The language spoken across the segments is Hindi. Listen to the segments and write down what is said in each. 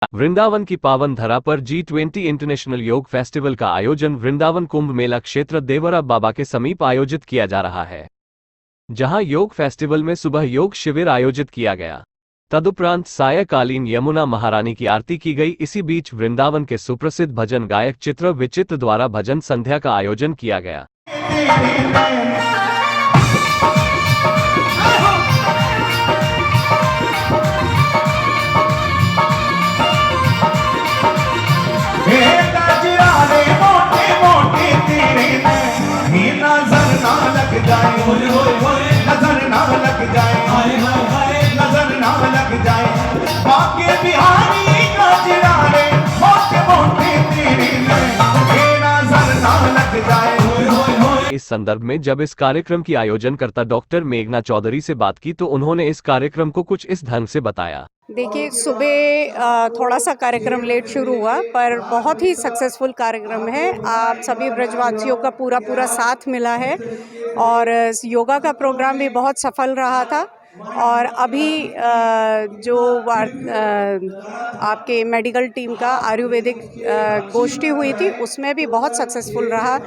वृंदावन की पावन धरा पर G20 इंटरनेशनल योग फेस्टिवल का आयोजन वृंदावन कुंभ मेला क्षेत्र देवरा बाबा के समीप आयोजित किया जा रहा है, जहां योग फेस्टिवल में सुबह योग शिविर आयोजित किया गया। तदुपरांत सायकालीन यमुना महारानी की आरती की गई। इसी बीच वृंदावन के सुप्रसिद्ध भजन गायक चित्र विचित्र द्वारा भजन संध्या का आयोजन किया गया। इस संदर्भ में जब इस कार्यक्रम की आयोजनकर्ता डॉक्टर मेघना चौधरी से बात की तो उन्होंने इस कार्यक्रम को कुछ इस ढंग से बताया। देखिए, सुबह थोड़ा सा कार्यक्रम लेट शुरू हुआ पर बहुत ही सक्सेसफुल कार्यक्रम है। आप सभी ब्रजवासियों का पूरा साथ मिला है और योगा का प्रोग्राम भी बहुत सफल रहा था। और अभी जो आपके मेडिकल टीम का आयुर्वेदिक गोष्ठी हुई थी उसमें भी बहुत सक्सेसफुल रहा।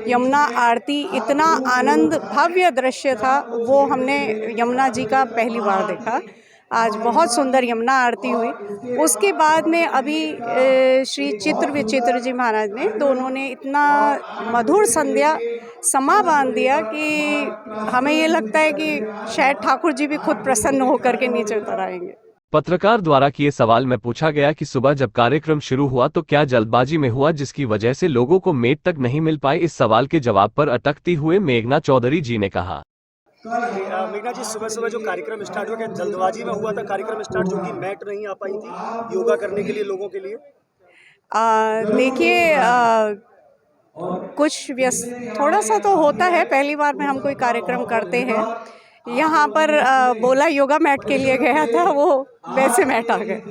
यमुना आरती इतना आनंद भव्य दृश्य था, वो हमने यमुना जी का पहली बार देखा। आज बहुत सुंदर यमुना आरती हुई। उसके बाद में अभी श्री चित्र विचित्र जी महाराज ने, तो उन्होंने इतना मधुर संध्या समा बांध दिया कि हमें ये लगता है कि शायद ठाकुर जी भी खुद प्रसन्न होकर के नीचे उतर आएंगे। पत्रकार द्वारा किए सवाल में पूछा गया कि सुबह जब कार्यक्रम शुरू हुआ तो क्या जल्दबाजी में हुआ जिसकी वजह से लोगों को मेट तक नहीं मिल पाए। इस सवाल के जवाब पर अटकती हुए मेघना चौधरी जी ने कहा, मेघना जी, सुबह जो कार्यक्रम स्टार्ट हुआ, क्या जल्दबाजी में हुआ था कार्यक्रम स्टार्ट, जो कि मैट नहीं आ पाई थी योगा करने के लिए लोगों के लिए? देखिए, कुछ व्यस्त थोड़ा सा तो होता है। पहली बार में हम कोई कार्यक्रम करते हैं। यहाँ पर बोला योगा मैट के लिए गया था, वो वैसे मैट आ गए।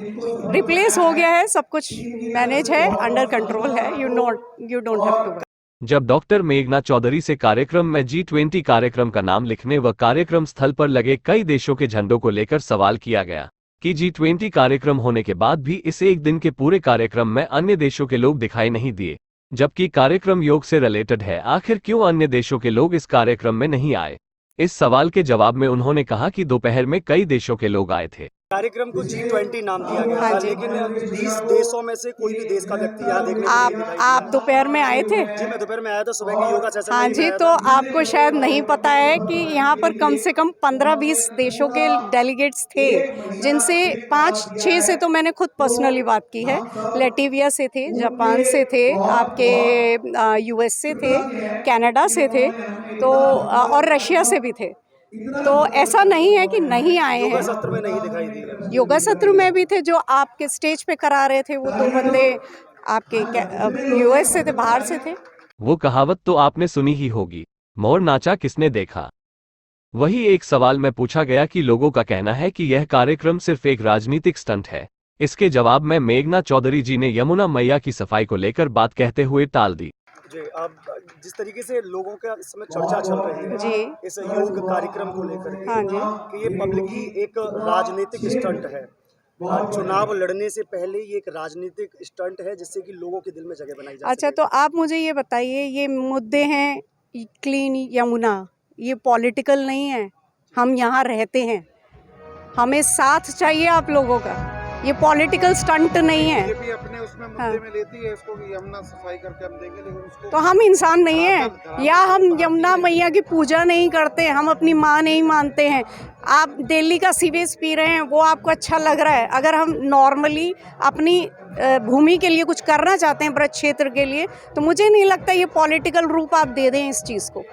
रिप्लेस हो गया है, सब कुछ मैनेज है, अंडर कंट्रोल है। You don't have to. जब डॉक्टर मेघना चौधरी से कार्यक्रम में G20 कार्यक्रम का नाम लिखने व कार्यक्रम स्थल पर लगे कई देशों के झंडों को लेकर सवाल किया गया कि G20 कार्यक्रम होने के बाद भी इस एक दिन के पूरे कार्यक्रम में अन्य देशों के लोग दिखाई नहीं दिए, जबकि कार्यक्रम योग से रिलेटेड है। आखिर क्यों अन्य देशों के लोग इस कार्यक्रम में नहीं आए? इस सवाल के जवाब में उन्होंने कहा कि दोपहर में कई देशों के लोग आए थे। कार्यक्रम को G20 नाम दिया गया था, लेकिन 20 देशों में से कोई भी देश का व्यक्ति यहाँ देखने को नहीं दिखाई। आप दोपहर में आए थे? जी, मैं दोपहर में आया था, सुबह की योगा सेशन। हाँ जी, तो आपको शायद नहीं पता है कि यहाँ पर कम से कम 15-20 देशों के डेलीगेट्स थे, जिनसे 5-6 से तो मैंने खुद पर्सनली बात की है। लेटिविया से थे, जापान से थे, आपके US से थे, कनाडा से थे, तो और रशिया से भी थे। तो ऐसा नहीं है कि नहीं आए हैं। योगा सत्र में नहीं दिखाई दी। योगा सत्र में भी थे, जो आपके स्टेज पे करा रहे थे वो 2 बंदे आपके US से थे, बाहर से थे। वो कहावत तो आपने सुनी ही होगी, मोर नाचा किसने देखा। वही एक सवाल में पूछा गया कि लोगों का कहना है कि यह कार्यक्रम सिर्फ एक राजनीतिक स्टंट है। इसके जवाब में मेघना चौधरी जी ने यमुना मैया की सफाई को लेकर बात कहते हुए टाल दी। जी, अब जिस तरीके से लोगों का इस समय चर्चा चल रही है जी, इस योग कार्यक्रम को लेकर के, हाँ जी, कि ये पब्लिकली एक राजनीतिक स्टंट है। चुनाव लड़ने से पहले ये एक राजनीतिक स्टंट है, जिससे कि लोगों के दिल में जगह बनाई जा अच्छा, तो आप मुझे ये बताइए, ये मुद्दे हैं क्लीन यमुना, ये पॉलिटिकल नहीं है। हम यहाँ रहते हैं, हमें साथ चाहिए आप लोगों का। ये पॉलिटिकल स्टंट नहीं है। ये भी अपने उसमें मुद्दे में लेती है इसको कि यमुना सफाई करके हम देंगे, लेकिन उसको तो हम इंसान नहीं हैं, या हम यमुना मैया की पूजा नहीं करते, हम अपनी माँ नहीं मानते हैं। आप दिल्ली का सीवेज पी रहे हैं, वो आपको अच्छा लग रहा है। अगर हम नॉर्मली अपनी भूमि के लिए कुछ करना चाहते हैं, ब्रज क्षेत्र के लिए, तो मुझे नहीं लगता ये पॉलिटिकल रूप आप दे दें इस चीज़ को।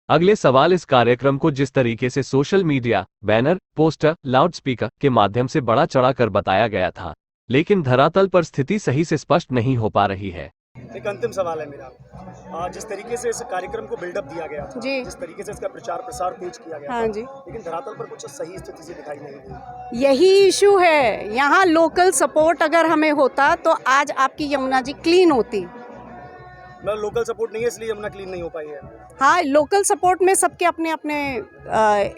अगले सवाल, इस कार्यक्रम को जिस तरीके से social media, banner, poster, loudspeaker के माध्यम से बढ़ा चढ़ाकर बताया गया था, लेकिन धरातल पर स्थिति सही से स्पष्ट नहीं हो पा रही है। एक अंतिम सवाल है मेरा, जिस तरीके से इस कार्यक्रम को बिल्डअप दिया गया था, जिस तरीके से इसका प्रचार प्रसार तेज किया गया था, लेकिन धरातल पर कुछ सही स्थिति से दिखाई नहीं दी। यही इशू है। यहाँ लोकल सपोर्ट अगर हमें होता तो आज आपकी यमुना जी क्लीन होती। मतलब लोकल सपोर्ट नहीं है इसलिए यमुना क्लीन नहीं हो पाई है। हाँ, लोकल सपोर्ट में सबके अपने अपने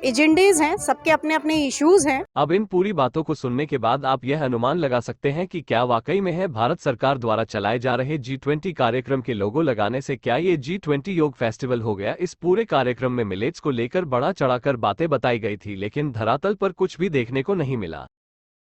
एजेंडेज हैं, सबके अपने अपने इश्यूज हैं। अब इन पूरी बातों को सुनने के बाद आप यह अनुमान लगा सकते हैं कि क्या वाकई में है भारत सरकार द्वारा चलाए जा रहे G20 कार्यक्रम के लोगो लगाने से क्या ये G20 योग फेस्टिवल हो गया। इस पूरे कार्यक्रम में मिलेट्स को लेकर बड़ा चढ़ाकर बातें बताई गई थी, लेकिन धरातल पर कुछ भी देखने को नहीं मिला।